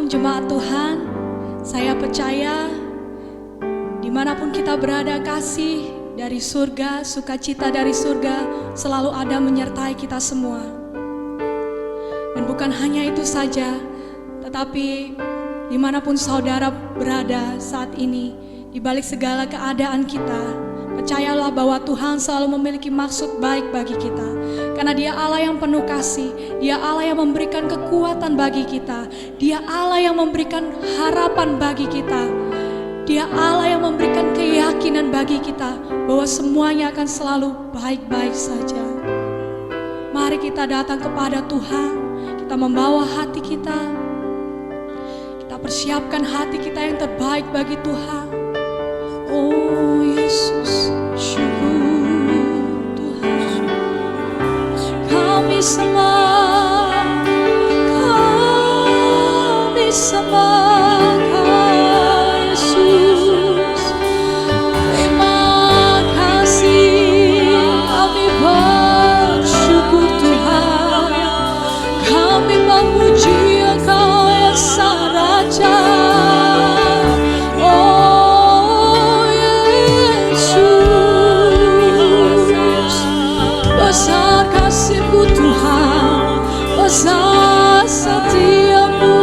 Shalom jemaat Tuhan, saya percaya dimanapun kita berada, kasih dari surga, sukacita dari surga selalu ada menyertai kita semua. Dan bukan hanya itu saja, tetapi dimanapun saudara berada saat ini, di balik segala keadaan kita, percayalah bahwa Tuhan selalu memiliki maksud baik bagi kita. Karena Dia Allah yang penuh kasih, Dia Allah yang memberikan kekuatan bagi kita, Dia Allah yang memberikan harapan bagi kita, Dia Allah yang memberikan keyakinan bagi kita bahwa semuanya akan selalu baik-baik saja. Mari kita datang kepada Tuhan, kita membawa hati kita, kita persiapkan hati kita yang terbaik bagi Tuhan. Oh Yesus, syukur Tuhan, kami sembah Yesus. Terima kasih, kami bersyukur Tuhan, kami memuji Engkau yang Sang Raja. Besar kasih-Mu Tuhan, besar setia-Mu,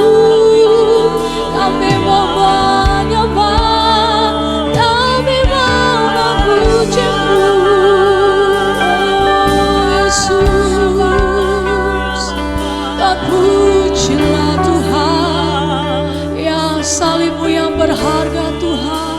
kami mau menyembah, kami mau memuji-Mu. Yesus, terpujilah Tuhan, yang salib-Mu yang berharga Tuhan.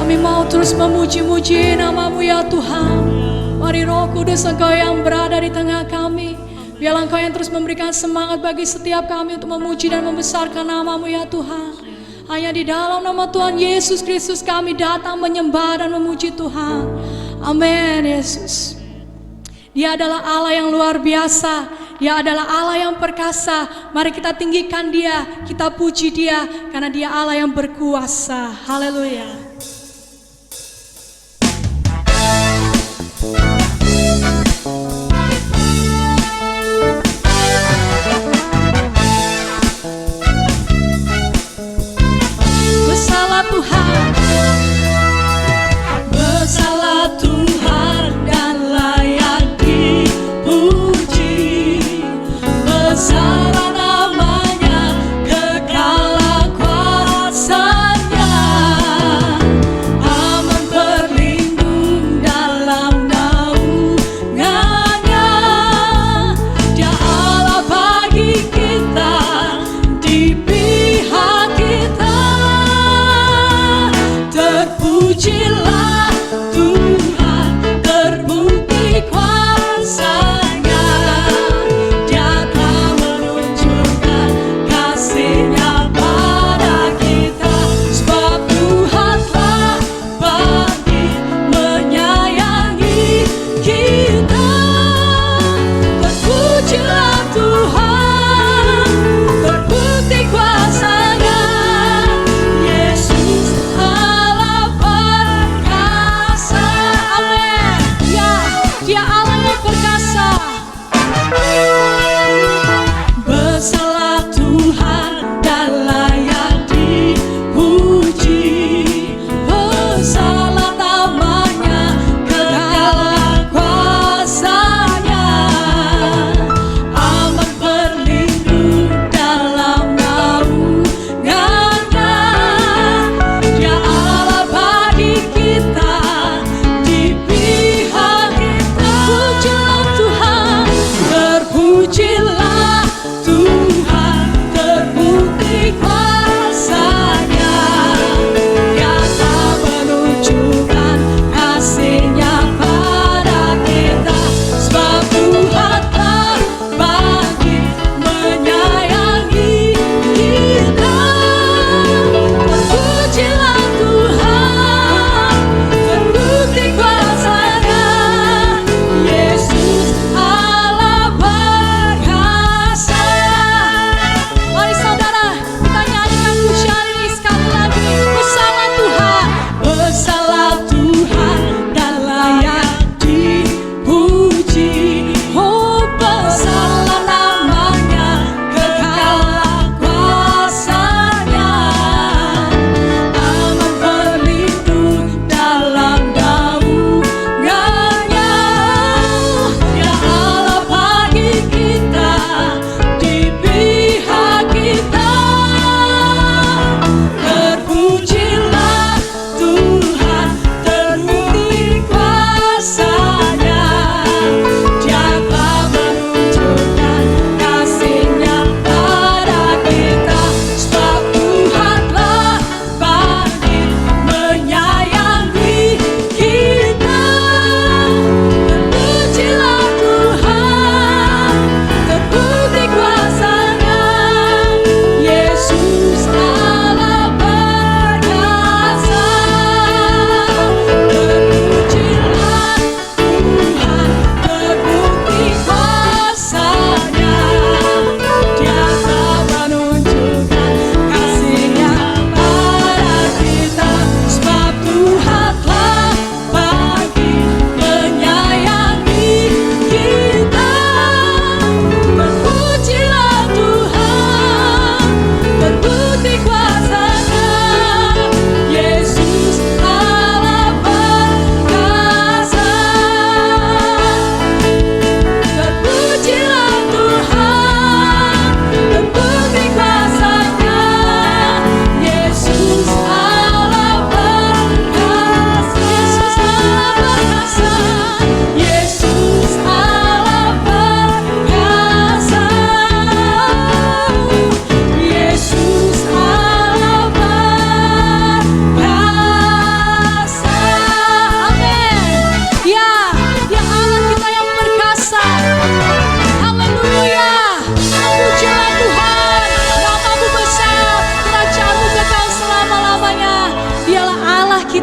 Kami mau terus memuji-muji nama-Mu ya Tuhan. Mari Roh Kudus, Engkau yang berada di tengah kami. Biarlah Engkau yang terus memberikan semangat bagi setiap kami untuk memuji dan membesarkan nama-Mu ya Tuhan. Hanya di dalam nama Tuhan Yesus Kristus kami datang menyembah dan memuji Tuhan. Amin Yesus. Dia adalah Allah yang luar biasa. Dia adalah Allah yang perkasa. Mari kita tinggikan Dia, kita puji Dia, karena Dia Allah yang berkuasa. Haleluya. Bersalah Tuhan, bersalah Tuhan dan layak dipuji. Besarlah namanya, kekal kuasanya. Aman berlindung dalam naungannya. Dia Allah bagi kita, di pihak kita. Terpujilah Tuhan, terbukti kuasanya. Dia telah menunjukkan kasih-Nya pada kita. Sebab Tuhan telah bangkit menyayangi kita. Terpujilah Tuhan, terbukti kuasanya. Yesus Allah perkasa.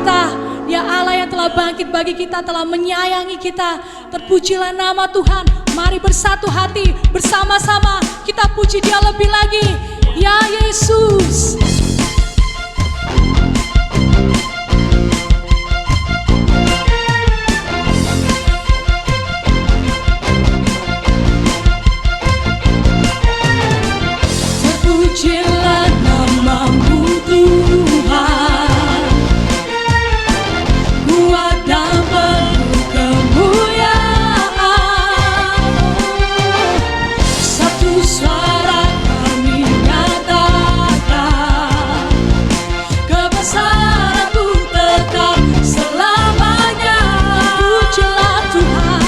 kita. Dia Allah yang telah bangkit bagi kita, telah menyayangi kita. Terpujilah nama Tuhan. Mari bersatu hati, bersama-sama kita puji Dia lebih lagi. Ya Yesus. Terpujilah nama-Mu Tuhan, kuat dan penuh kemuliaan. Satu suara kami nyatakan, kebesaran-Mu tetap selamanya. Terpujilah Tuhan,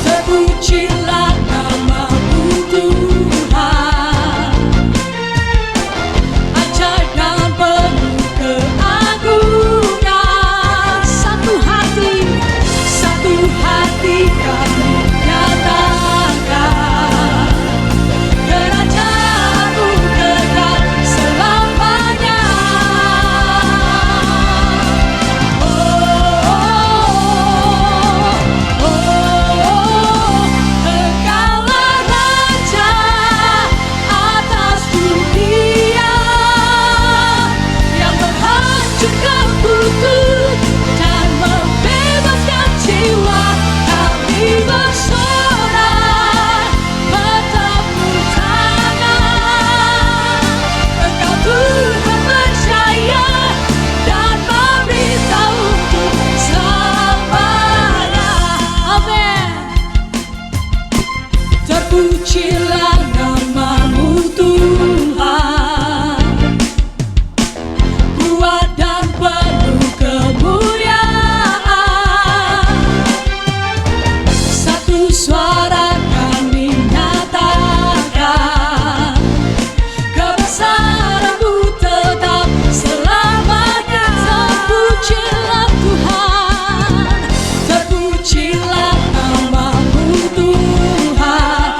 terpujilah nama-Mu Tuhan, ajaib dan penuh keagungan. Satu hati kami nyatakan, kerajaan-Mu kekal selamanya. Engkaulah Raja atas dunia, yang menghancurkan kutub dan membebaskan jiwa. Kami bersorak, bertepuk tangan. Engkau Tuhan percaya dan memberitahu untuk selamanya. Amin. Terpujilah nama-Mu Tuhan, kuat dan penuh kemuliaan. Satu suara kami nyatakan, kebesaran-Mu tetap selamanya. Terpujilah Tuhan, terpujilah nama-Mu Tuhan.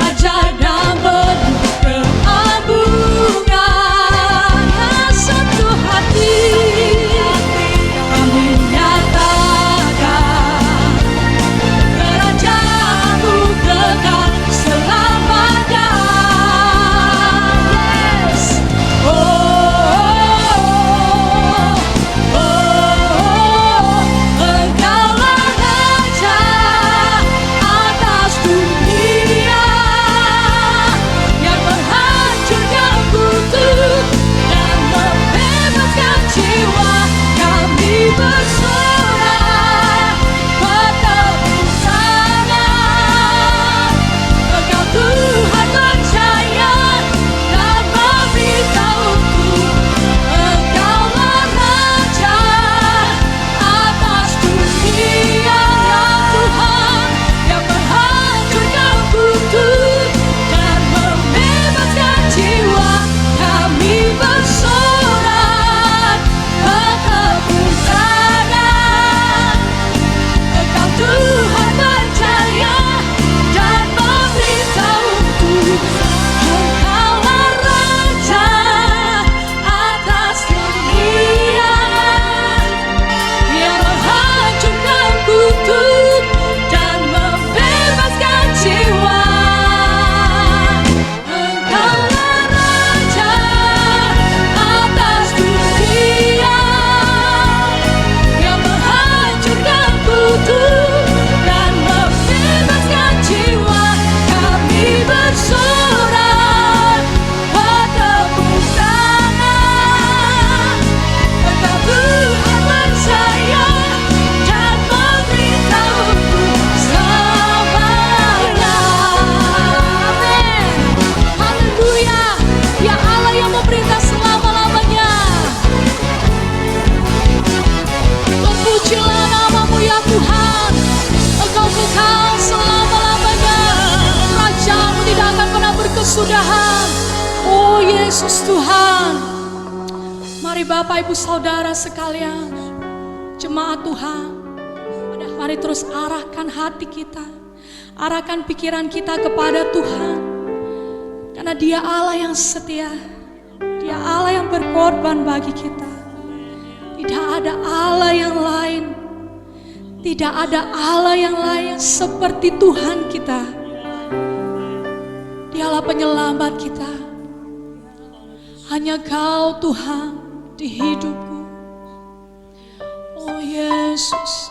Ajaib dan penuh keagungan. Satu hati kami nyatakan, kerajaan-Mu kekal selamanya. Yes. Engkaulah Raja atas dunia, yang menghancurkan kutub dan membebaskan jiwa. Kami bersorak, bertepuk tangan. Engkau Tuhan percaya dan memberitahuku, Engkaulah Raja atas dunia. Tuhan yang menghancurkan kutub dan membebaskan jiwa. Kami bersorak, bertepuk tangan. Engkau Tuhan percaya dan memberitahuku, Engkaulah Raja atas dunia, yang menghancurkan kutub dan membebaskan jiwa. Engkaulah Raja atas dunia, yang menghancurkan kutub dan membebaskan jiwa. Kami bersorak, bertepuk tangan. Engkau Tuhan percaya dan memberitahuku selamanya. Amin. Haleluya. Ya Allah yang memerintah selama-lamanya. Terpujilah nama-Mu ya Tuhan. Engkau kekal selama-lamanya. Raja-Mu tidak akan pernah berkesudahan. Oh Yesus Tuhan. Mari Bapak Ibu Saudara sekalian, jemaat Tuhan, mari terus arahkan hati kita, arahkan pikiran kita kepada Tuhan. Karena Dia Allah yang setia, Dia Allah yang berkorban bagi kita. Tidak ada Allah yang lain. Tidak ada Allah yang lain seperti Tuhan kita. Dialah penyelamat kita. Hanya Kau Tuhan di hidupku. Oh Yesus.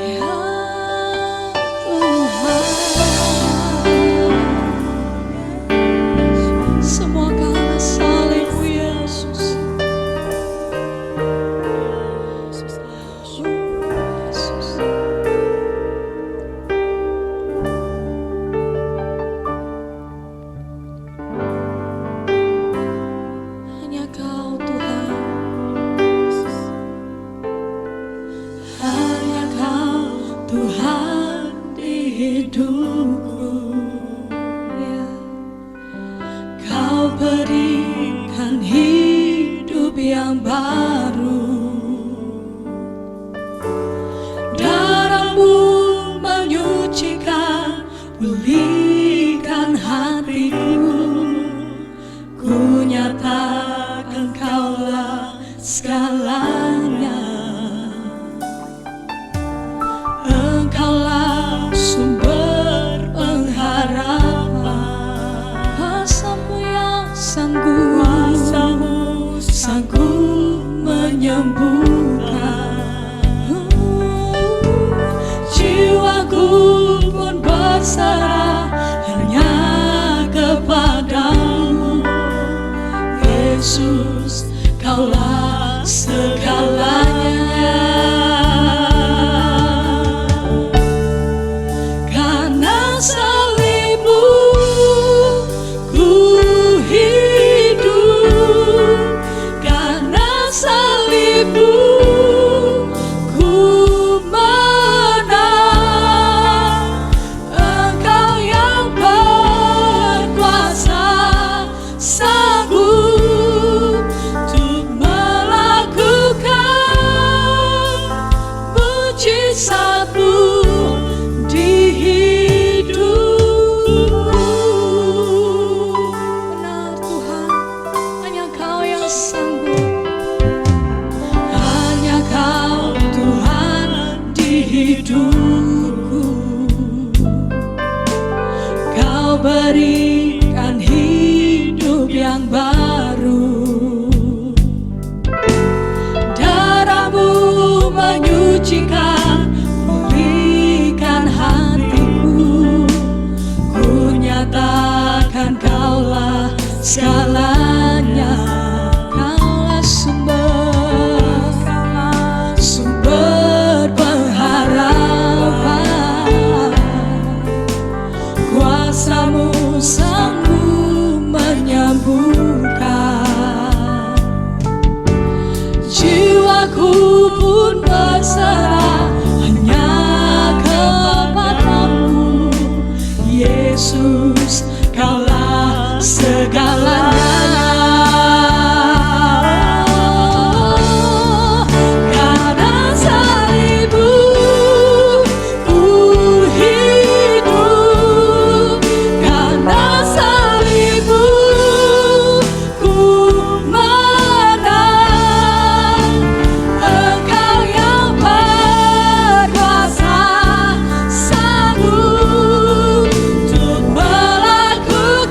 Ya Tuhan. Semua karena salib-Mu Yesus. Hanya Kau Tuhan. Hanya Kau Tuhan di hidupku. Ya. Kau berikan hidup yang baru. Darah-Mu menyucikan, pulihkan hatiku. Ku nyatakan Kaulah segalanya. Engkaulah sumber pengharapan. Kuasa-Mu yang sanggup, Kuasa-Mu sanggup menyembuhkan. Jiwaku pun berserah hanya kepadamu. Yesus, Kaulah segalanya. Karena salib-Mu ku hidup. Karena salib-Mu ku menang. Engkau yang berkuasa, sanggup untuk melakukan mujizat-Mu di hidupku. Benar Tuhan, hanya Kau yang sanggup. Hanya Kau Tuhan di hidupku. Kau berikan hidup yang baru. Darah-Mu menyucikan, pulihkan hatiku. Ku nyatakan Kaulah segalanya. Kaulah sumber pengharapan. Kuasa-Mu sanggup menyembuhkan. Jiwaku pun berserah hanya kepadamu. Yesus, Kaulah segalanya. Karena salib-Mu ku hidup. Karena salib-Mu ku menang. Engkau yang berkuasa, sanggup untuk melakukan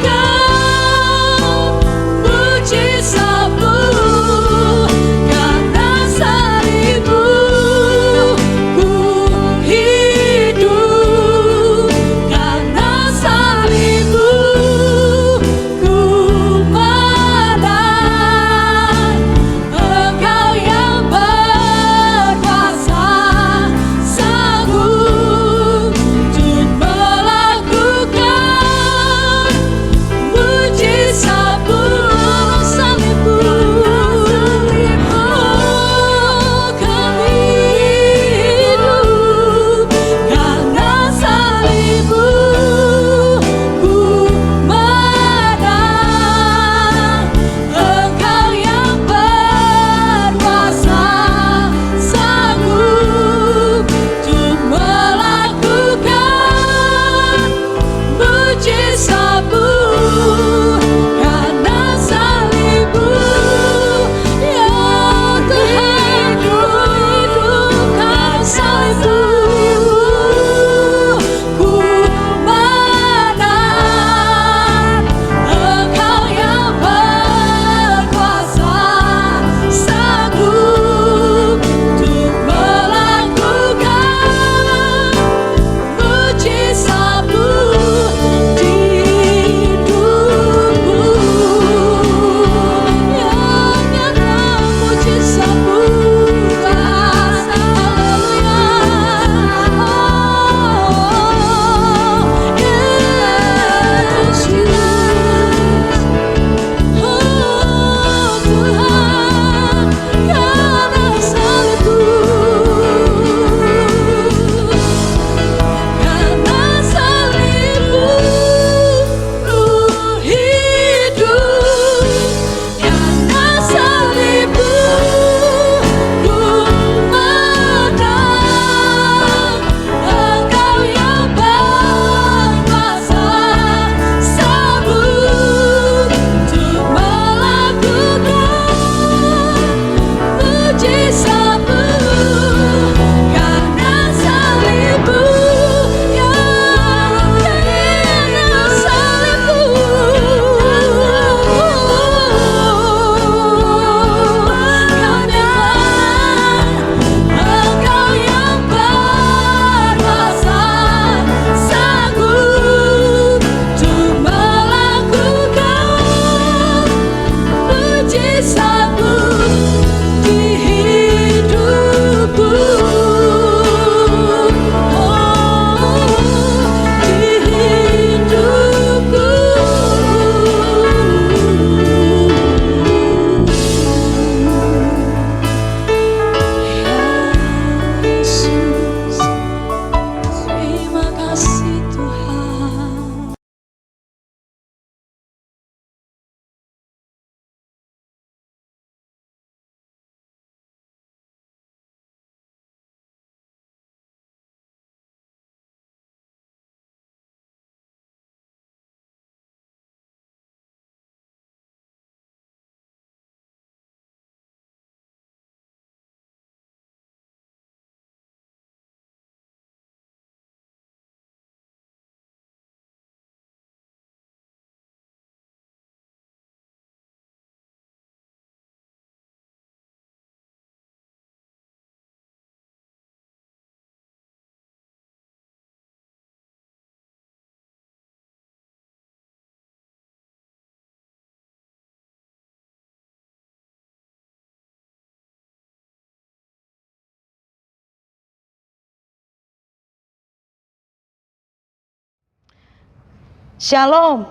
Shalom.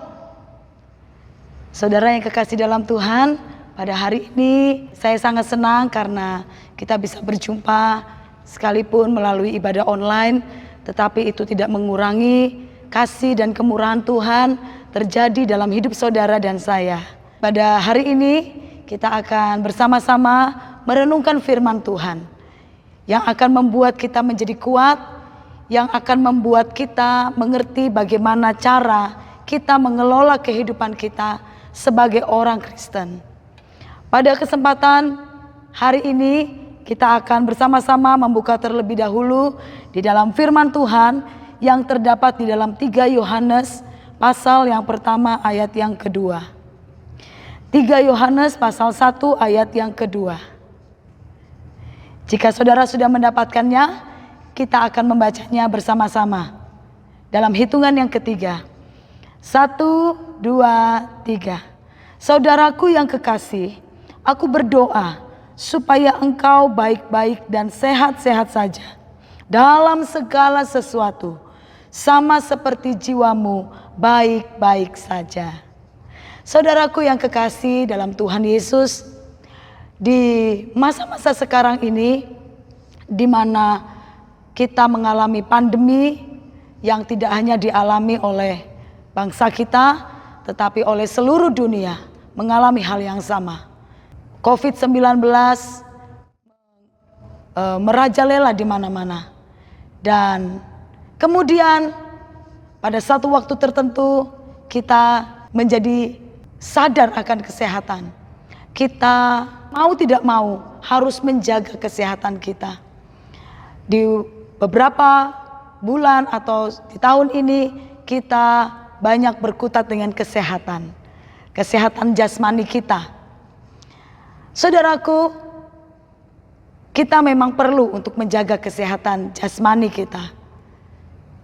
Saudara yang kekasih dalam Tuhan, pada hari ini saya sangat senang karena kita bisa berjumpa sekalipun melalui ibadah online, tetapi itu tidak mengurangi kasih dan kemurahan Tuhan terjadi dalam hidup saudara dan saya. Pada hari ini kita akan bersama-sama merenungkan firman Tuhan yang akan membuat kita menjadi kuat, yang akan membuat kita mengerti bagaimana cara kita mengelola kehidupan kita sebagai orang Kristen. Pada kesempatan hari ini kita akan bersama-sama membuka terlebih dahulu di dalam firman Tuhan yang terdapat di dalam 3 Yohanes pasal yang pertama ayat yang kedua. 3 Yohanes pasal 1 ayat yang kedua. Jika saudara sudah mendapatkannya, kita akan membacanya bersama-sama dalam hitungan yang ketiga. 1, 2, 3. Saudaraku yang kekasih, aku berdoa supaya engkau baik-baik dan sehat-sehat saja dalam segala sesuatu, sama seperti jiwamu baik-baik saja. Saudaraku yang kekasih dalam Tuhan Yesus, di masa-masa sekarang ini, di mana kita mengalami pandemi yang tidak hanya dialami oleh bangsa kita, tetapi oleh seluruh dunia mengalami hal yang sama. COVID-19 merajalela di mana-mana. Dan kemudian pada satu waktu tertentu kita menjadi sadar akan kesehatan. Kita mau tidak mau harus menjaga kesehatan kita. Di beberapa bulan atau di tahun ini kita banyak berkutat dengan kesehatan jasmani kita. Saudaraku, kita memang perlu untuk menjaga kesehatan jasmani kita.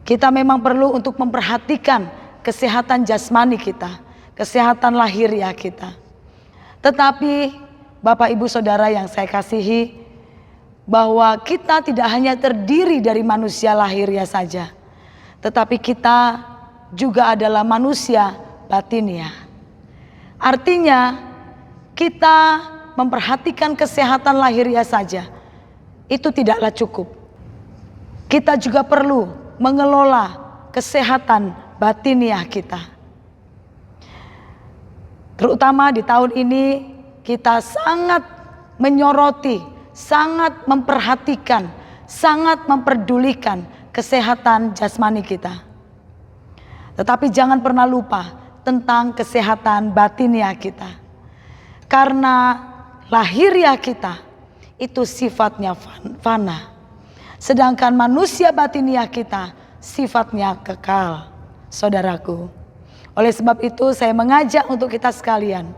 Kita memang perlu untuk memperhatikan kesehatan jasmani kita, kesehatan lahiriah kita. Tetapi Bapak Ibu Saudara yang saya kasihi, bahwa kita tidak hanya terdiri dari manusia lahiriah saja, tetapi kita juga adalah manusia batiniah. Artinya kita memperhatikan kesehatan lahiriah saja itu tidaklah cukup. Kita juga perlu mengelola kesehatan batiniah kita. Terutama di tahun ini kita sangat menyoroti, sangat memperhatikan, sangat memperdulikan kesehatan jasmani kita. Tetapi jangan pernah lupa tentang kesehatan batiniah kita. Karena lahiriah kita itu sifatnya fana. Sedangkan manusia batiniah kita sifatnya kekal, saudaraku. Oleh sebab itu saya mengajak untuk kita sekalian,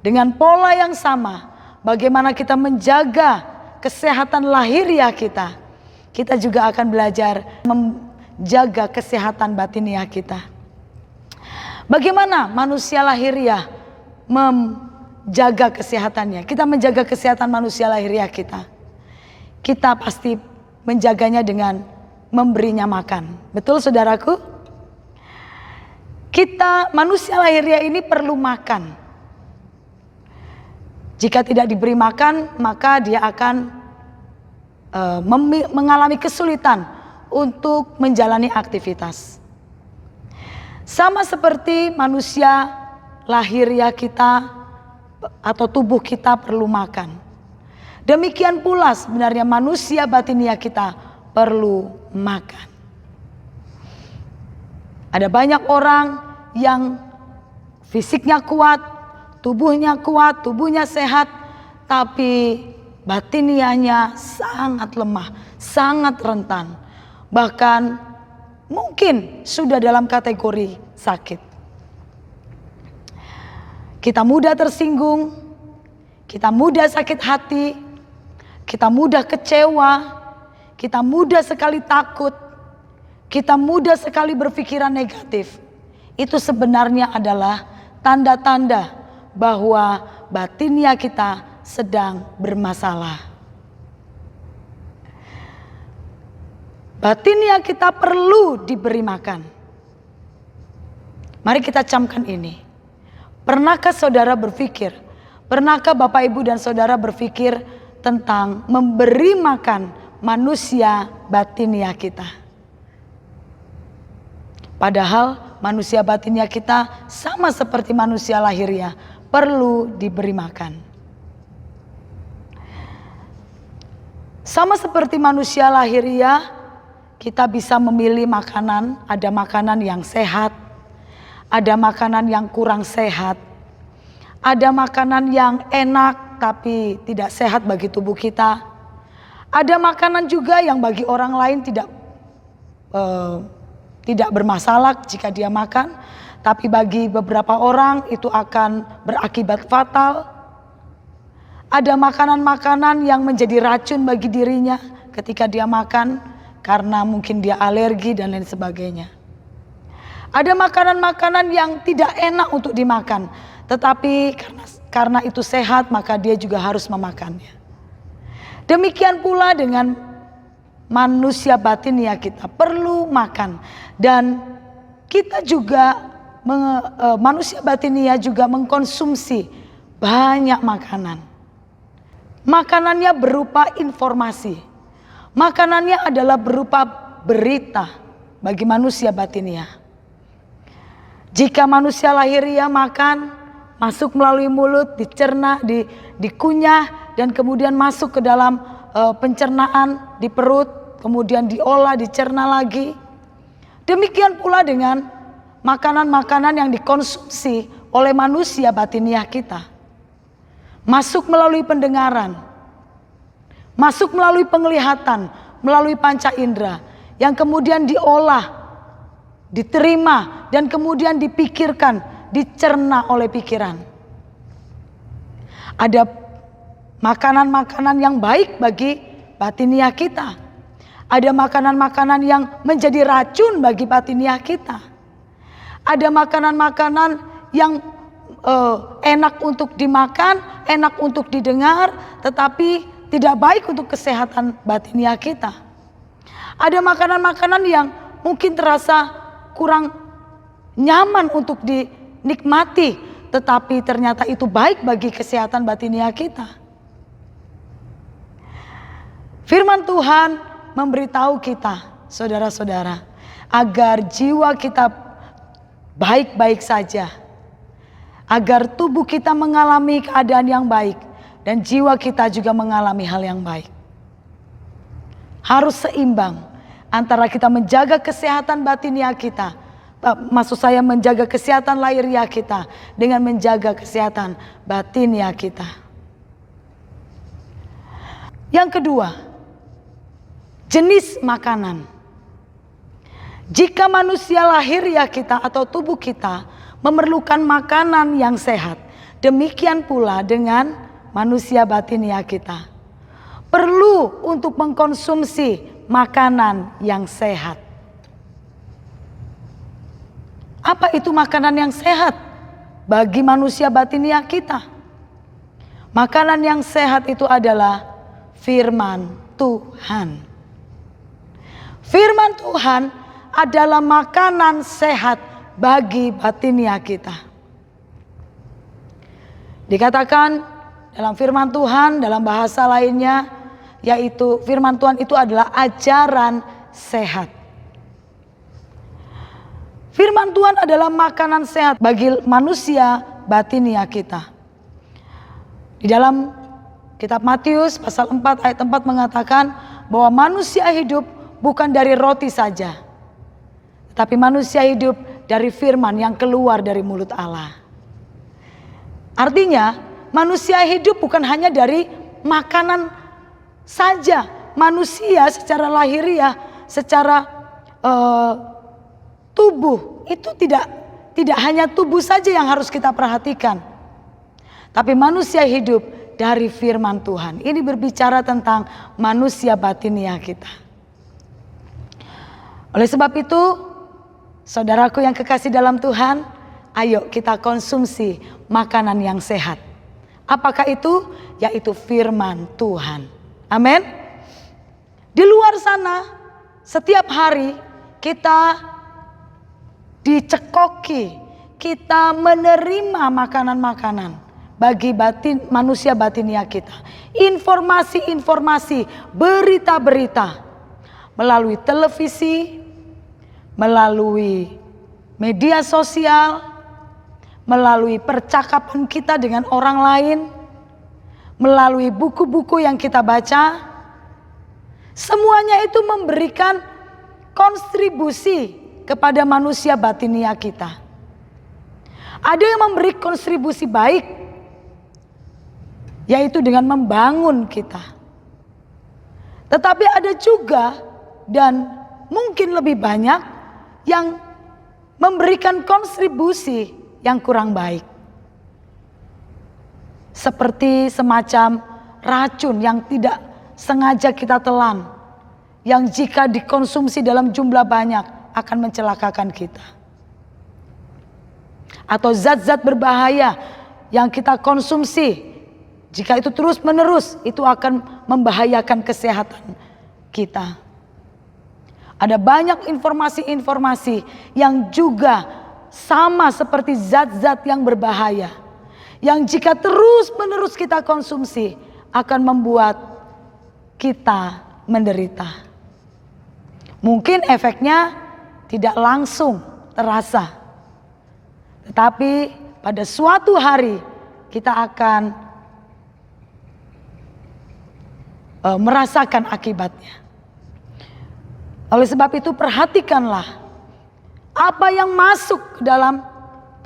dengan pola yang sama, bagaimana kita menjaga kesehatan lahiriah kita, kita juga akan belajar menjaga kesehatan batiniah kita. Bagaimana manusia lahiriah menjaga kesehatannya? Kita menjaga kesehatan manusia lahiriah kita. Kita pasti menjaganya dengan memberinya makan. Betul saudaraku? Kita manusia lahiriah ini perlu makan. Jika tidak diberi makan, maka dia akan mengalami kesulitan untuk menjalani aktivitas. Sama seperti manusia lahiriah kita atau tubuh kita perlu makan. Demikian pula sebenarnya manusia batiniah kita perlu makan. Ada banyak orang yang fisiknya kuat, tubuhnya kuat, tubuhnya sehat, tapi batiniahnya sangat lemah, sangat rentan. Bahkan mungkin sudah dalam kategori sakit. Kita mudah tersinggung, kita mudah sakit hati, kita mudah kecewa, kita mudah sekali takut, kita mudah sekali berpikiran negatif. Itu sebenarnya adalah tanda-tanda bahwa batiniah kita sedang bermasalah. Batiniah kita perlu diberi makan. Mari kita camkan ini. Pernahkah saudara berpikir, pernahkah Bapak Ibu dan saudara berpikir tentang memberi makan manusia batinia kita? Padahal manusia batinia kita sama seperti manusia lahiriah, perlu diberi makan. Sama seperti manusia lahiriah, kita bisa memilih makanan. Ada makanan yang sehat, ada makanan yang kurang sehat, ada makanan yang enak tapi tidak sehat bagi tubuh kita. Ada makanan juga yang bagi orang lain tidak bermasalah jika dia makan, tapi bagi beberapa orang itu akan berakibat fatal. Ada makanan-makanan yang menjadi racun bagi dirinya ketika dia makan karena mungkin dia alergi dan lain sebagainya. Ada makanan-makanan yang tidak enak untuk dimakan, tetapi karena itu sehat maka dia juga harus memakannya. Demikian pula dengan manusia batinia kita perlu makan, dan kita juga manusia batinia juga mengkonsumsi banyak makanan. Makanannya berupa informasi. Makanannya adalah berupa berita bagi manusia batinia. Jika manusia lahiriah makan, masuk melalui mulut, dicerna, dikunyah, dan kemudian masuk ke dalam pencernaan di perut, kemudian diolah, dicerna lagi. Demikian pula dengan makanan-makanan yang dikonsumsi oleh manusia batinia kita. Masuk melalui pendengaran, masuk melalui penglihatan, melalui panca indera, yang kemudian diolah, diterima, dan kemudian dipikirkan, dicerna oleh pikiran. Ada makanan-makanan yang baik bagi batinia kita. Ada makanan-makanan yang menjadi racun bagi batinia kita. Ada makanan-makanan yang enak untuk dimakan, enak untuk didengar, tetapi tidak baik untuk kesehatan batinia kita. Ada makanan-makanan yang mungkin terasa kurang nyaman untuk dinikmati, tetapi ternyata itu baik bagi kesehatan batinia kita. Firman Tuhan memberitahu kita, saudara-saudara, agar jiwa kita baik-baik saja, agar tubuh kita mengalami keadaan yang baik dan jiwa kita juga mengalami hal yang baik. Harus seimbang antara kita menjaga kesehatan batinia kita, maksud saya menjaga kesehatan lahiriah kita dengan menjaga kesehatan batinia kita. Yang kedua, jenis makanan. Jika manusia lahiriah kita atau tubuh kita memerlukan makanan yang sehat, demikian pula dengan manusia batinia kita. Perlu untuk mengkonsumsi makanan yang sehat. Apa itu makanan yang sehat bagi manusia batinia kita? Makanan yang sehat itu adalah firman Tuhan. Firman Tuhan adalah makanan sehat bagi batinia kita. Dikatakan dalam firman Tuhan, dalam bahasa lainnya, yaitu firman Tuhan itu adalah ajaran sehat. Firman Tuhan adalah makanan sehat bagi manusia batinia kita. Di dalam kitab Matius pasal 4 ayat 4 mengatakan bahwa manusia hidup bukan dari roti saja, tetapi manusia hidup dari firman yang keluar dari mulut Allah. Artinya manusia hidup bukan hanya dari makanan saja. Manusia secara lahiriah, secara tubuh itu tidak hanya tubuh saja yang harus kita perhatikan, tapi manusia hidup dari firman Tuhan. Ini berbicara tentang manusia batinia kita. Oleh sebab itu, saudaraku yang kekasih dalam Tuhan, ayo kita konsumsi makanan yang sehat. Apakah itu? Yaitu firman Tuhan. Amin. Di luar sana, setiap hari kita dicekoki, kita menerima makanan-makanan bagi manusia batinia kita. Informasi-informasi, berita-berita melalui televisi, melalui media sosial, melalui percakapan kita dengan orang lain, melalui buku-buku yang kita baca. Semuanya itu memberikan kontribusi kepada manusia batinia kita. Ada yang memberi kontribusi baik, yaitu dengan membangun kita. Tetapi ada juga dan mungkin lebih banyak yang memberikan kontribusi yang kurang baik. Seperti semacam racun yang tidak sengaja kita telan, yang jika dikonsumsi dalam jumlah banyak akan mencelakakan kita. Atau zat-zat berbahaya yang kita konsumsi, jika itu terus menerus, itu akan membahayakan kesehatan kita. Ada banyak informasi-informasi yang juga sama seperti zat-zat yang berbahaya, yang jika terus menerus kita konsumsi akan membuat kita menderita. Mungkin efeknya tidak langsung terasa, tetapi pada suatu hari kita akan merasakan akibatnya. Oleh sebab itu perhatikanlah apa yang masuk ke dalam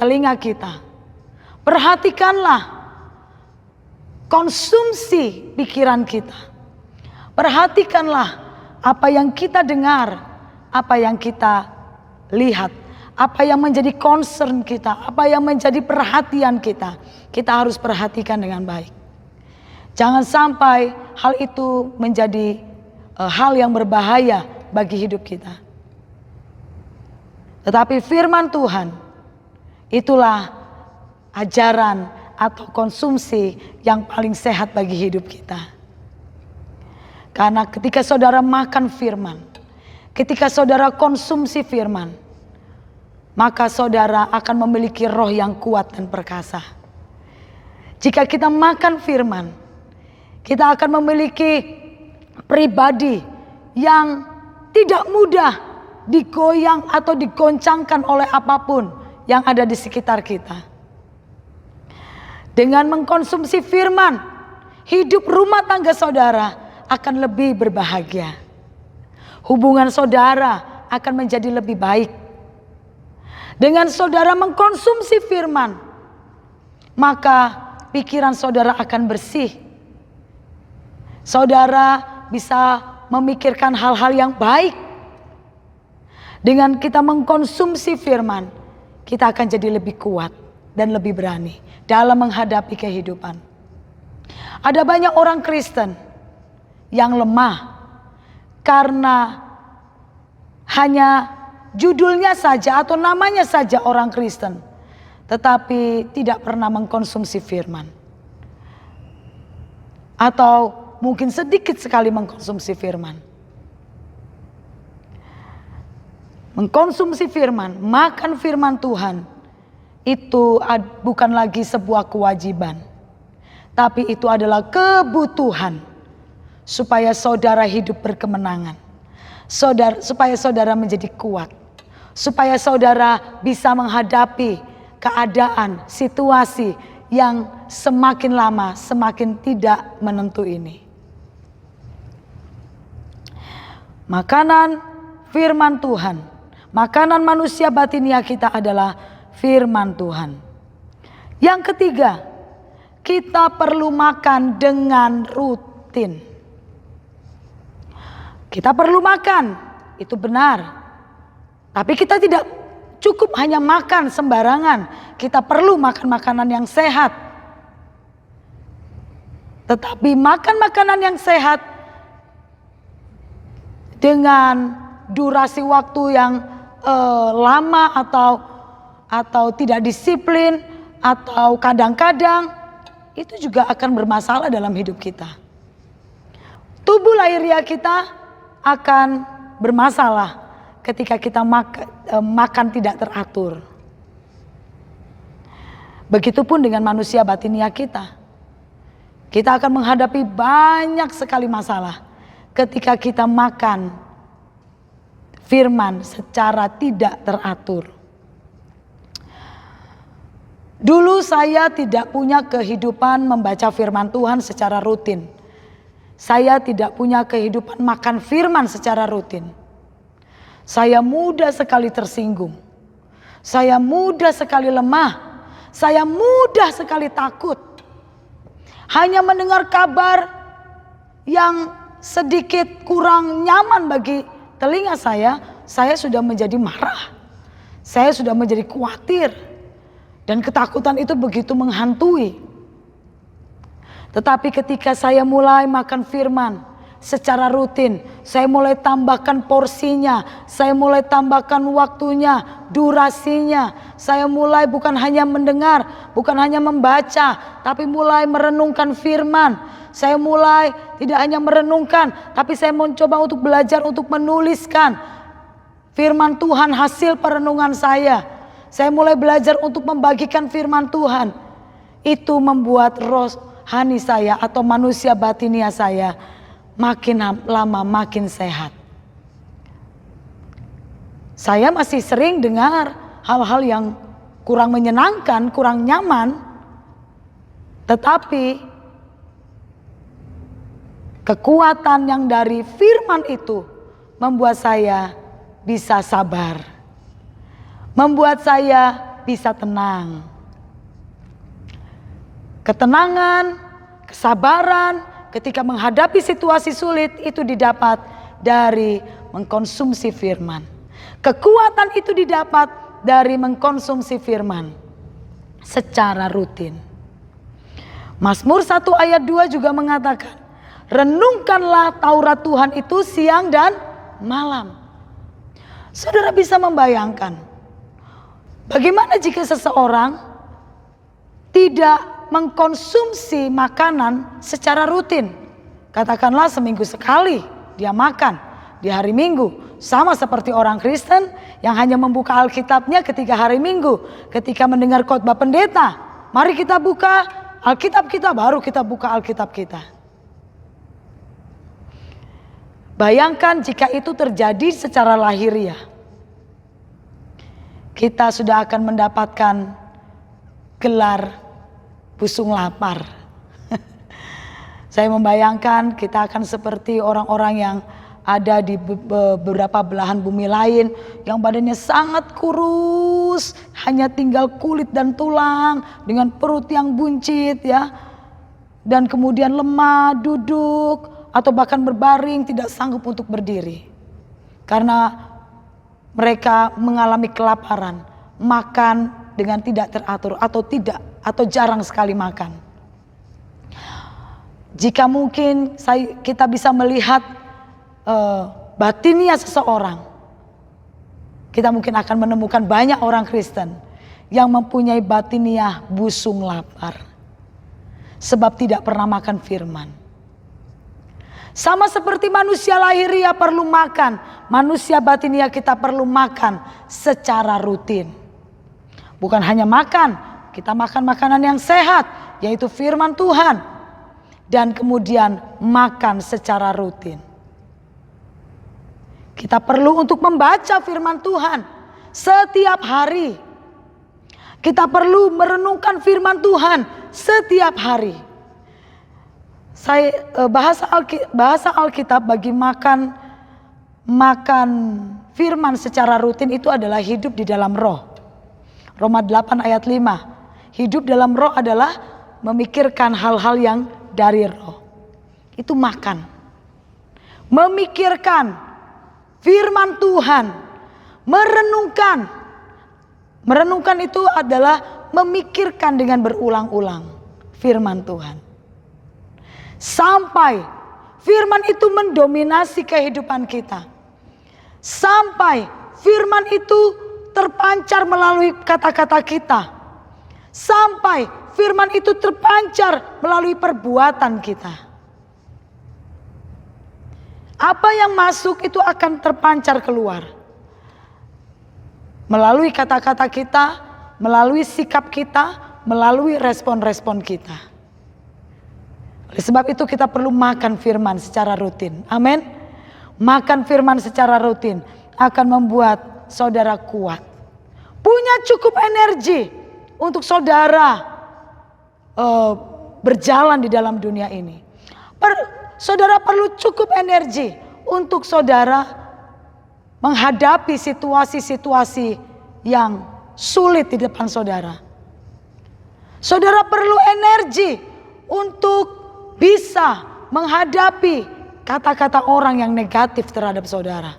telinga kita. Perhatikanlah konsumsi pikiran kita. Perhatikanlah apa yang kita dengar, apa yang kita lihat, apa yang menjadi concern kita, apa yang menjadi perhatian kita. Kita harus perhatikan dengan baik. Jangan sampai hal itu menjadi hal yang berbahaya bagi hidup kita. Tetapi firman Tuhan itulah ajaran atau konsumsi yang paling sehat bagi hidup kita. Karena ketika saudara makan firman, ketika saudara konsumsi firman, maka saudara akan memiliki roh yang kuat dan perkasa. Jika kita makan firman, kita akan memiliki pribadi yang tidak mudah digoyang atau digoncangkan oleh apapun yang ada di sekitar kita. Dengan mengkonsumsi firman, hidup rumah tangga saudara akan lebih berbahagia. Hubungan saudara akan menjadi lebih baik. Dengan saudara mengkonsumsi firman, maka pikiran saudara akan bersih. Saudara bisa memikirkan hal-hal yang baik. Dengan kita mengkonsumsi firman, kita akan jadi lebih kuat dan lebih berani dalam menghadapi kehidupan. Ada banyak orang Kristen yang lemah karena hanya judulnya saja atau namanya saja orang Kristen, tetapi tidak pernah mengkonsumsi firman. Atau mungkin sedikit sekali mengkonsumsi firman. Mengkonsumsi firman, makan firman Tuhan, itu bukan lagi sebuah kewajiban, tapi itu adalah kebutuhan supaya saudara hidup berkemenangan, supaya saudara menjadi kuat, supaya saudara bisa menghadapi keadaan, situasi yang semakin lama semakin tidak menentu ini. Makanan firman Tuhan, makanan manusia batinia kita adalah firman Tuhan. Yang ketiga, kita perlu makan dengan rutin. Kita perlu makan, itu benar. Tapi kita tidak cukup hanya makan sembarangan. Kita perlu makan makanan yang sehat. Tetapi makan makanan yang sehat dengan durasi waktu yang lama atau tidak disiplin atau kadang-kadang itu juga akan bermasalah dalam hidup kita. Tubuh lahiriah kita akan bermasalah ketika kita makan tidak teratur. Begitupun dengan manusia batinia kita. Kita akan menghadapi banyak sekali masalah ketika kita makan firman secara tidak teratur. Dulu saya tidak punya kehidupan membaca firman Tuhan secara rutin. Saya tidak punya kehidupan makan firman secara rutin. Saya mudah sekali tersinggung. Saya mudah sekali lemah. Saya mudah sekali takut. Hanya mendengar kabar yang sedikit kurang nyaman bagi telinga saya sudah menjadi marah. Saya sudah menjadi khawatir. Dan ketakutan itu begitu menghantui. Tetapi ketika saya mulai makan firman secara rutin, saya mulai tambahkan porsinya, saya mulai tambahkan waktunya, durasinya. Saya mulai bukan hanya mendengar, bukan hanya membaca, tapi mulai merenungkan firman. Saya mulai tidak hanya merenungkan, tapi saya mencoba untuk belajar untuk menuliskan firman Tuhan hasil perenungan saya. Saya mulai belajar untuk membagikan firman Tuhan. Itu membuat rohani saya atau manusia batinia saya makin lama makin sehat. Saya masih sering dengar hal-hal yang kurang menyenangkan, kurang nyaman. Tetapi kekuatan yang dari firman itu membuat saya bisa sabar. Membuat saya bisa tenang. Ketenangan, kesabaran ketika menghadapi situasi sulit itu didapat dari mengkonsumsi firman. Kekuatan itu didapat dari mengkonsumsi firman secara rutin. Mazmur 1 ayat 2 juga mengatakan, renungkanlah Taurat Tuhan itu siang dan malam. Saudara bisa membayangkan, bagaimana jika seseorang tidak mengkonsumsi makanan secara rutin? Katakanlah seminggu sekali dia makan di hari Minggu. Sama seperti orang Kristen yang hanya membuka Alkitabnya ketika hari Minggu. Ketika mendengar khotbah pendeta, mari kita buka Alkitab kita, baru kita buka Alkitab kita. Bayangkan jika itu terjadi secara lahiriah. Kita sudah akan mendapatkan gelar busung lapar. Saya membayangkan kita akan seperti orang-orang yang ada di beberapa belahan bumi lain yang badannya sangat kurus, hanya tinggal kulit dan tulang dengan perut yang buncit ya. Dan kemudian lemah, duduk atau bahkan berbaring, tidak sanggup untuk berdiri. Karena mereka mengalami kelaparan, makan dengan tidak teratur atau jarang sekali makan. Jika mungkin kita bisa melihat batinia seseorang, kita mungkin akan menemukan banyak orang Kristen yang mempunyai batinia busung lapar, sebab tidak pernah makan firman. Sama seperti manusia lahiriah perlu makan, manusia batinia kita perlu makan secara rutin. Bukan hanya makan, kita makan makanan yang sehat, yaitu firman Tuhan. Dan kemudian makan secara rutin. Kita perlu untuk membaca firman Tuhan setiap hari. Kita perlu merenungkan firman Tuhan setiap hari. Bahasa Alkitab bagi makan firman secara rutin itu adalah hidup di dalam roh. Roma 8 ayat 5. Hidup dalam roh adalah memikirkan hal-hal yang dari roh. Itu makan. Memikirkan firman Tuhan. Merenungkan. Merenungkan itu adalah memikirkan dengan berulang-ulang firman Tuhan. Sampai firman itu mendominasi kehidupan kita. Sampai firman itu terpancar melalui kata-kata kita. Sampai firman itu terpancar melalui perbuatan kita. Apa yang masuk itu akan terpancar keluar. Melalui kata-kata kita, melalui sikap kita, melalui respon-respon kita. Oleh sebab itu kita perlu makan firman secara rutin. Amin. Makan firman secara rutin akan membuat saudara kuat. Punya cukup energi untuk saudara berjalan di dalam dunia ini. Saudara perlu cukup energi untuk saudara menghadapi situasi-situasi yang sulit di depan saudara. Saudara perlu energi untuk bisa menghadapi kata-kata orang yang negatif terhadap saudara.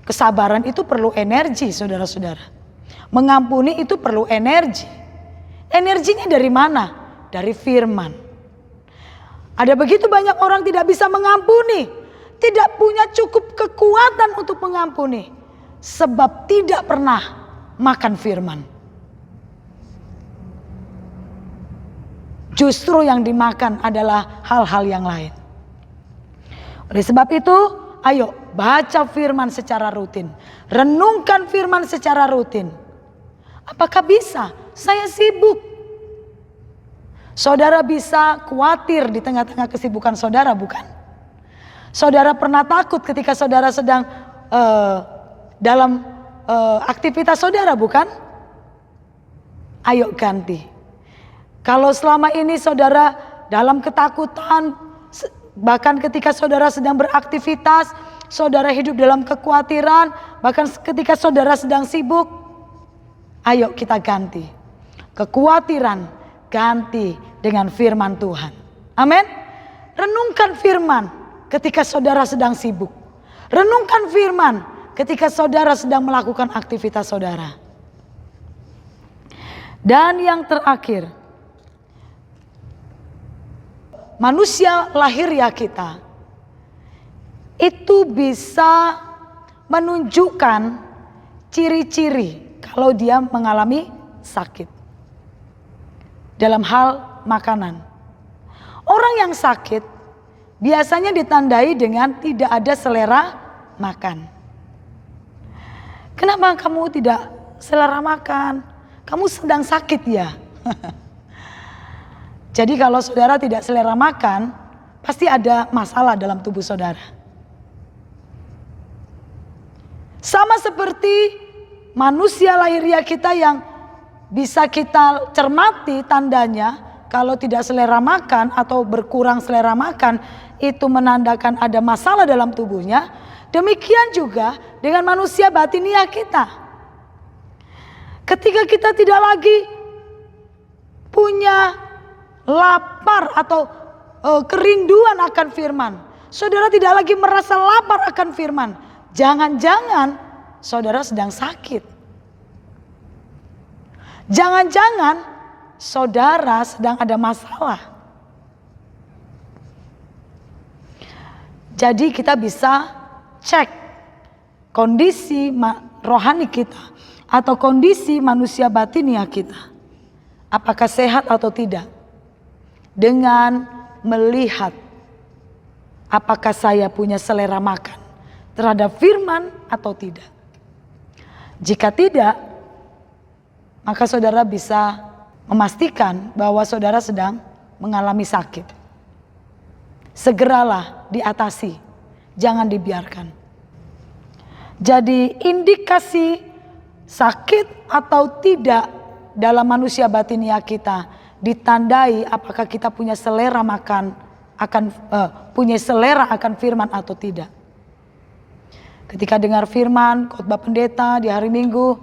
Kesabaran itu perlu energi, saudara-saudara. Mengampuni itu perlu energi. Energinya dari mana? Dari firman. Ada begitu banyak orang tidak bisa mengampuni, tidak punya cukup kekuatan untuk mengampuni, sebab tidak pernah makan firman. Justru yang dimakan adalah hal-hal yang lain. Oleh sebab itu, ayo baca firman secara rutin. Renungkan firman secara rutin. Apakah bisa? Saya sibuk. Saudara bisa khawatir di tengah-tengah kesibukan saudara, bukan? Saudara pernah takut ketika saudara sedang dalam aktivitas saudara, bukan? Ayo ganti. Kalau selama ini saudara dalam ketakutan, bahkan ketika saudara sedang beraktivitas, saudara hidup dalam kekhawatiran, bahkan ketika saudara sedang sibuk, ayo kita ganti. Kekhawatiran ganti dengan firman Tuhan. Amin. Renungkan firman ketika saudara sedang sibuk. Renungkan firman ketika saudara sedang melakukan aktivitas saudara. Dan yang terakhir, manusia lahiriah kita itu bisa menunjukkan ciri-ciri kalau dia mengalami sakit dalam hal makanan. Orang yang sakit biasanya ditandai dengan tidak ada selera makan. Kenapa kamu tidak selera makan? Kamu sedang sakit ya? Jadi kalau saudara tidak selera makan, pasti ada masalah dalam tubuh saudara. Sama seperti manusia lahiriah kita yang bisa kita cermati tandanya kalau tidak selera makan atau berkurang selera makan, itu menandakan ada masalah dalam tubuhnya. Demikian juga dengan manusia batiniah kita. Ketika kita tidak lagi punya lapar atau kerinduan akan firman, saudara tidak lagi merasa lapar akan firman, jangan-jangan saudara sedang sakit. Jangan-jangan saudara sedang ada masalah. Jadi kita bisa cek kondisi rohani kita atau kondisi manusia batiniah kita, apakah sehat atau tidak, dengan melihat apakah saya punya selera makan terhadap firman atau tidak. Jika tidak, maka saudara bisa memastikan bahwa saudara sedang mengalami sakit. Segeralah diatasi, jangan dibiarkan. Jadi indikasi sakit atau tidak dalam manusia batiniah kita ditandai apakah kita punya selera makan punya selera akan firman atau tidak. Ketika dengar firman khotbah pendeta di hari Minggu,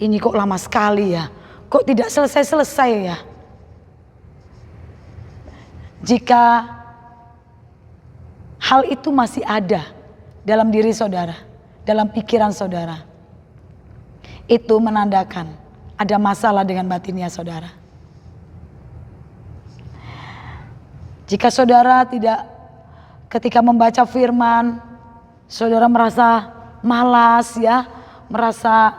ini kok lama sekali ya, kok tidak selesai-selesai ya. Jika hal itu masih ada dalam diri saudara, dalam pikiran saudara, itu menandakan ada masalah dengan batiniah saudara. Jika saudara tidak, ketika membaca firman, saudara merasa malas ya, merasa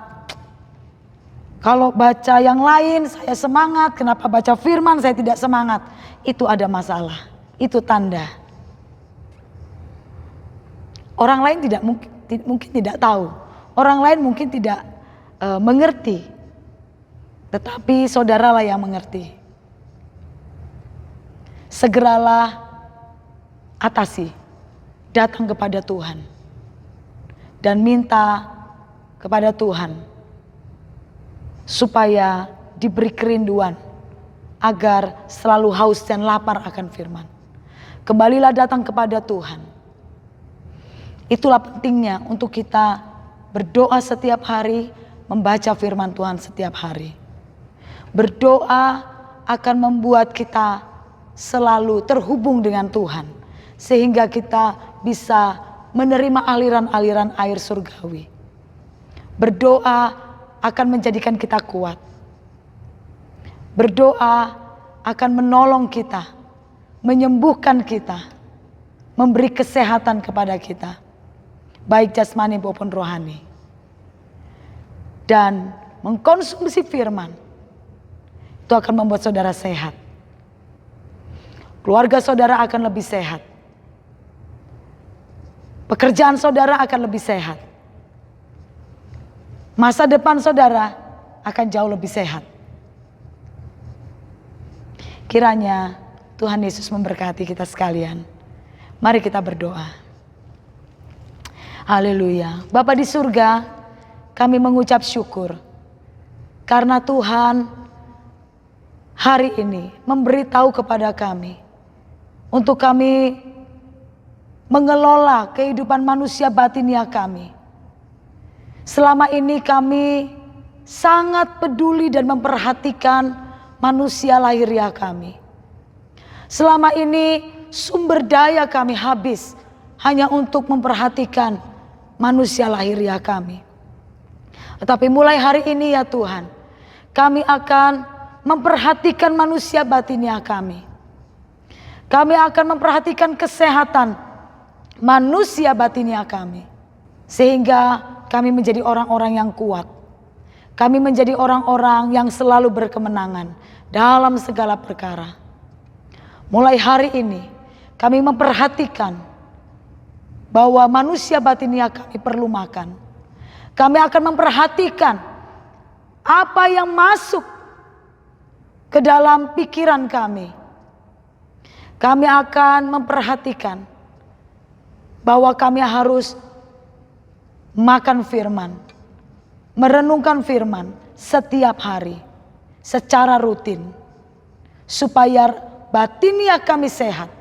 kalau baca yang lain saya semangat, kenapa baca firman saya tidak semangat? Itu ada masalah, itu tanda. Orang lain mungkin tidak tahu, orang lain mungkin tidak mengerti. Tetapi saudaralah yang mengerti. Segeralah atasi, datang kepada Tuhan. Dan minta kepada Tuhan supaya diberi kerinduan agar selalu haus dan lapar akan firman. Kembalilah datang kepada Tuhan. Itulah pentingnya untuk kita berdoa setiap hari, membaca firman Tuhan setiap hari. Berdoa akan membuat kita selalu terhubung dengan Tuhan, sehingga kita bisa menerima aliran-aliran air surgawi. Berdoa akan menjadikan kita kuat. Berdoa akan menolong kita, menyembuhkan kita, memberi kesehatan kepada kita, baik jasmani maupun rohani. Dan mengkonsumsi firman itu akan membuat saudara sehat. Keluarga saudara akan lebih sehat. Pekerjaan saudara akan lebih sehat. Masa depan saudara akan jauh lebih sehat. Kiranya Tuhan Yesus memberkati kita sekalian. Mari kita berdoa. Haleluya. Bapa di surga, kami mengucap syukur karena Tuhan hari ini memberitahu kepada kami untuk kami mengelola kehidupan manusia batinia kami. Selama ini kami sangat peduli dan memperhatikan manusia lahiriah kami. Selama ini sumber daya kami habis hanya untuk memperhatikan manusia lahiriah kami. Tetapi mulai hari ini ya Tuhan, kami akan memperhatikan manusia batinia kami. Kami akan memperhatikan kesehatan manusia batinia kami. Sehingga kami menjadi orang-orang yang kuat. Kami menjadi orang-orang yang selalu berkemenangan dalam segala perkara. Mulai hari ini kami memperhatikan bahwa manusia batinia kami perlu makan. Kami akan memperhatikan apa yang masuk ke dalam pikiran kami. Kami akan memperhatikan bahwa kami harus makan firman, merenungkan firman setiap hari secara rutin, supaya batinia kami sehat,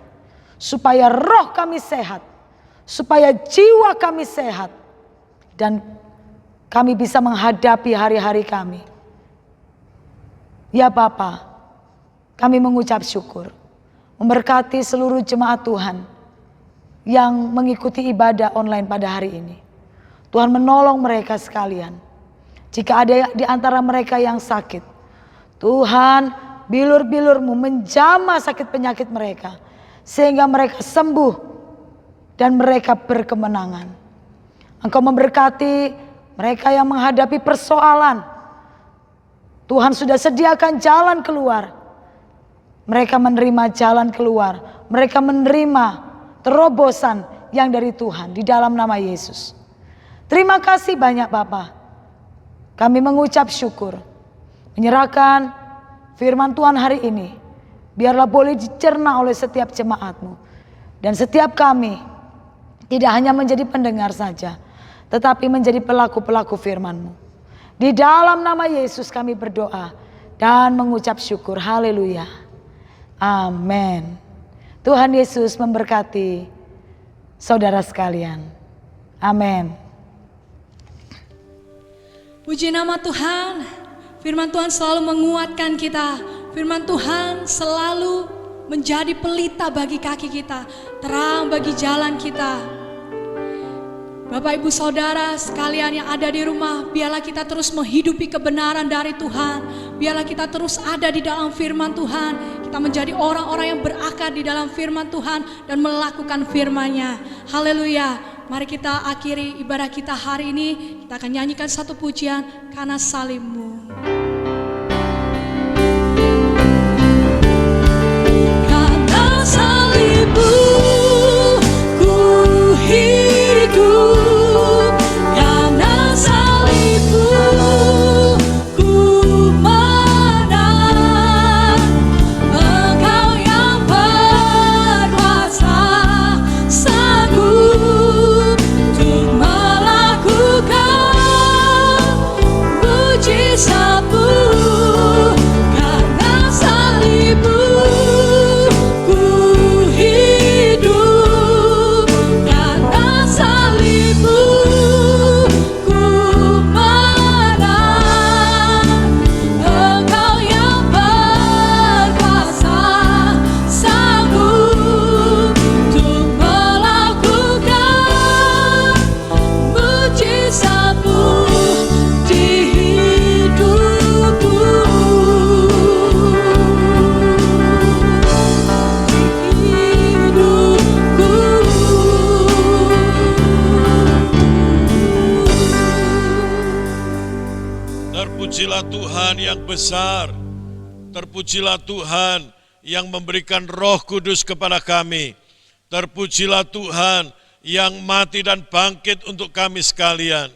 supaya roh kami sehat, supaya jiwa kami sehat, dan kami bisa menghadapi hari-hari kami. Ya Bapa, kami mengucap syukur, memberkati seluruh jemaat Tuhan yang mengikuti ibadah online pada hari ini. Tuhan menolong mereka sekalian. Jika ada di antara mereka yang sakit, Tuhan bilur-bilur-Mu menjamah sakit penyakit mereka, sehingga mereka sembuh dan mereka berkemenangan. Engkau memberkati mereka yang menghadapi persoalan. Tuhan sudah sediakan jalan keluar. Mereka menerima jalan keluar. Mereka menerima terobosan yang dari Tuhan di dalam nama Yesus. Terima kasih banyak Bapa. Kami mengucap syukur. Menyerahkan firman Tuhan hari ini. Biarlah boleh dicerna oleh setiap jemaat-Mu. Dan setiap kami tidak hanya menjadi pendengar saja, tetapi menjadi pelaku-pelaku firman-Mu. Di dalam nama Yesus kami berdoa dan mengucap syukur. Haleluya. Amin. Tuhan Yesus memberkati saudara sekalian. Amin. Puji nama Tuhan. Firman Tuhan selalu menguatkan kita. Firman Tuhan selalu menjadi pelita bagi kaki kita, terang bagi jalan kita. Bapak Ibu Saudara sekalian yang ada di rumah, biarlah kita terus menghidupi kebenaran dari Tuhan. Biarlah kita terus ada di dalam firman Tuhan. Kita menjadi orang-orang yang berakar di dalam firman Tuhan dan melakukan firman-Nya. Haleluya. Mari kita akhiri ibadah kita hari ini. Kita akan nyanyikan satu pujian, Karena Salib-Mu. Karena salib-Mu ku hidup. Karena salib-Mu ku mati. Tuhan yang besar. Terpujilah Tuhan yang memberikan Roh Kudus kepada kami. Terpujilah Tuhan yang mati dan bangkit untuk kami sekalian.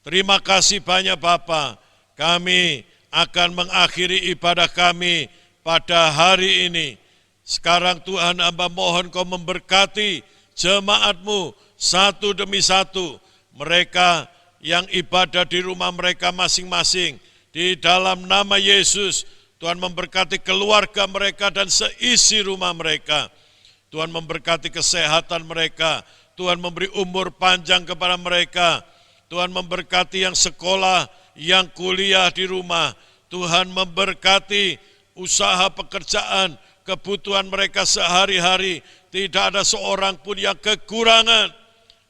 Terima kasih banyak Bapa. Kami akan mengakhiri ibadah kami pada hari ini. Sekarang Tuhan, hamba mohon Kau memberkati jemaat-Mu satu demi satu. Mereka yang ibadah di rumah mereka masing-masing. Di dalam nama Yesus, Tuhan memberkati keluarga mereka dan seisi rumah mereka. Tuhan memberkati kesehatan mereka. Tuhan memberi umur panjang kepada mereka. Tuhan memberkati yang sekolah, yang kuliah di rumah. Tuhan memberkati usaha pekerjaan, kebutuhan mereka sehari-hari. Tidak ada seorang pun yang kekurangan.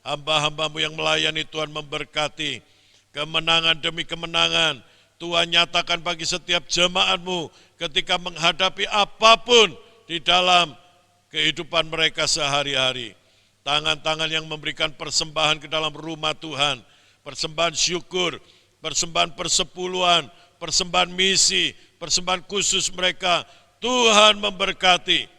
Hamba-hambamu yang melayani Tuhan memberkati. Kemenangan demi kemenangan Tuhan nyatakan bagi setiap jemaat-Mu ketika menghadapi apapun di dalam kehidupan mereka sehari-hari. Tangan-tangan yang memberikan persembahan ke dalam rumah Tuhan, persembahan syukur, persembahan persepuluhan, persembahan misi, persembahan khusus mereka, Tuhan memberkati.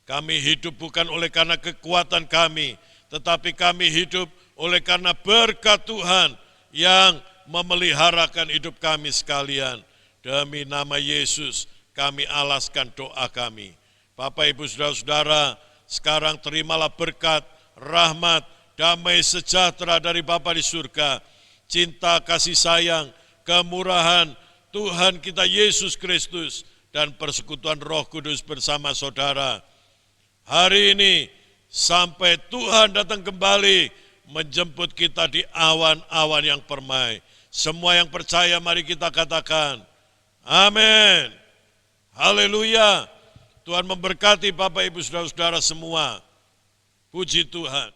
Kami hidup bukan oleh karena kekuatan kami, tetapi kami hidup oleh karena berkat Tuhan yang memeliharakan hidup kami sekalian. Demi nama Yesus, kami alaskan doa kami. Bapak, Ibu, Saudara-saudara, sekarang terimalah berkat, rahmat, damai sejahtera dari Bapa di surga, cinta, kasih sayang, kemurahan Tuhan kita Yesus Kristus, dan persekutuan Roh Kudus bersama saudara. Hari ini, sampai Tuhan datang kembali, menjemput kita di awan-awan yang permai. Semua yang percaya, mari kita katakan, amin. Haleluya. Tuhan memberkati Bapak, Ibu, Saudara-saudara semua. Puji Tuhan.